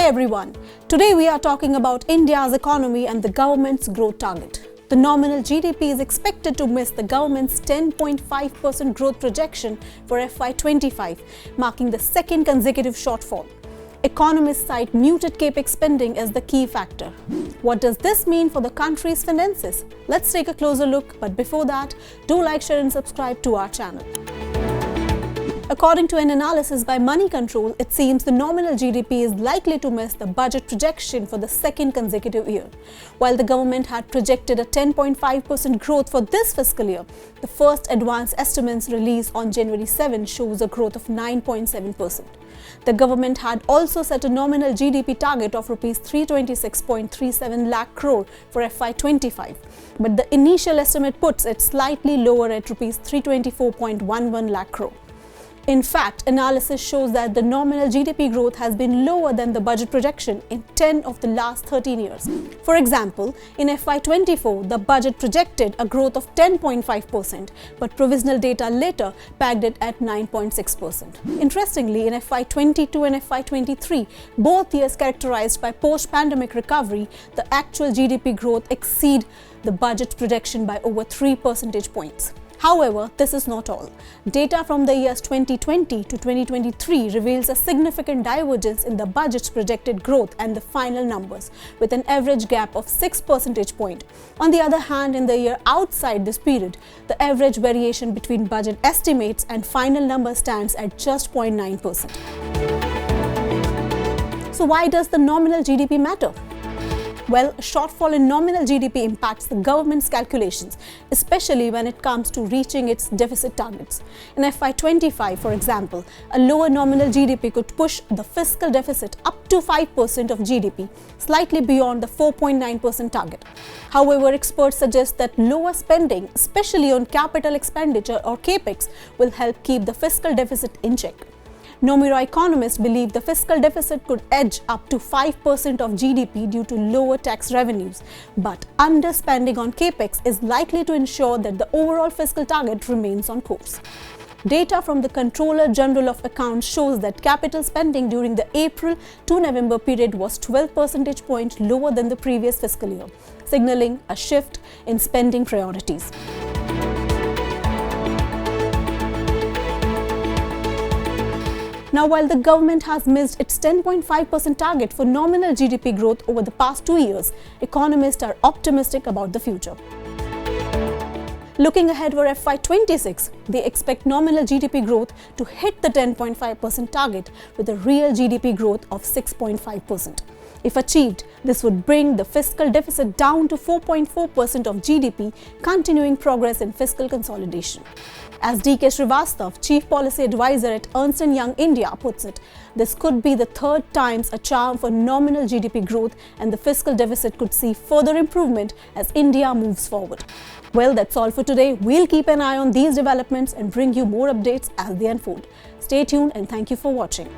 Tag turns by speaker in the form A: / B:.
A: everyone. Today we are talking about India's economy and the government's growth target. The nominal GDP is expected to miss the government's 10.5% growth projection for FY25, marking the second consecutive shortfall. Economists cite muted capex spending as the key factor. What does this mean for the country's finances? Let's take a closer look, but before that, do like, share and subscribe to our channel. According to an analysis by Moneycontrol, it seems the nominal GDP is likely to miss the budget projection for the second consecutive year. While the government had projected a 10.5% growth for this fiscal year, the first advanced estimates released on January 7 shows a growth of 9.7%. The government had also set a nominal GDP target of Rs 326.37 lakh crore for FY25, but the initial estimate puts it slightly lower at Rs 324.11 lakh crore. In fact, analysis shows that the nominal GDP growth has been lower than the budget projection in 10 of the last 13 years. For example, in FY24, the budget projected a growth of 10.5%, but provisional data later pegged it at 9.6%. Interestingly, in FY22 and FY23, both years characterized by post-pandemic recovery, the actual GDP growth exceeded the budget projection by over 3 percentage points. However, this is not all. Data from the years 2020 to 2023 reveals a significant divergence in the budget's projected growth and the final numbers, with an average gap of 6 percentage points. On the other hand, in the year outside this period, the average variation between budget estimates and final number stands at just 0.9%. So why does the nominal GDP matter? Well, a shortfall in nominal GDP impacts the government's calculations, especially when it comes to reaching its deficit targets. In FY25, for example, a lower nominal GDP could push the fiscal deficit up to 5% of GDP, slightly beyond the 4.9% target. However, experts suggest that lower spending, especially on capital expenditure or capex, will help keep the fiscal deficit in check. Nomura economists believe the fiscal deficit could edge up to 5% of GDP due to lower tax revenues, but underspending on capex is likely to ensure that the overall fiscal target remains on course. Data from the Controller General of Accounts shows that capital spending during the April to November period was 12 percentage points lower than the previous fiscal year, signaling a shift in spending priorities. Now, while the government has missed its 10.5% target for nominal GDP growth over the past 2 years, economists are optimistic about the future. Looking ahead for FY26, they expect nominal GDP growth to hit the 10.5% target with a real GDP growth of 6.5%. If achieved, this would bring the fiscal deficit down to 4.4% of GDP, continuing progress in fiscal consolidation. As D.K. Srivastav, Chief Policy Advisor at Ernst & Young India, puts it, this could be the third time's a charm for nominal GDP growth, and the fiscal deficit could see further improvement as India moves forward. Well, that's all for today. We'll keep an eye on these developments and bring you more updates as they unfold. Stay tuned and thank you for watching.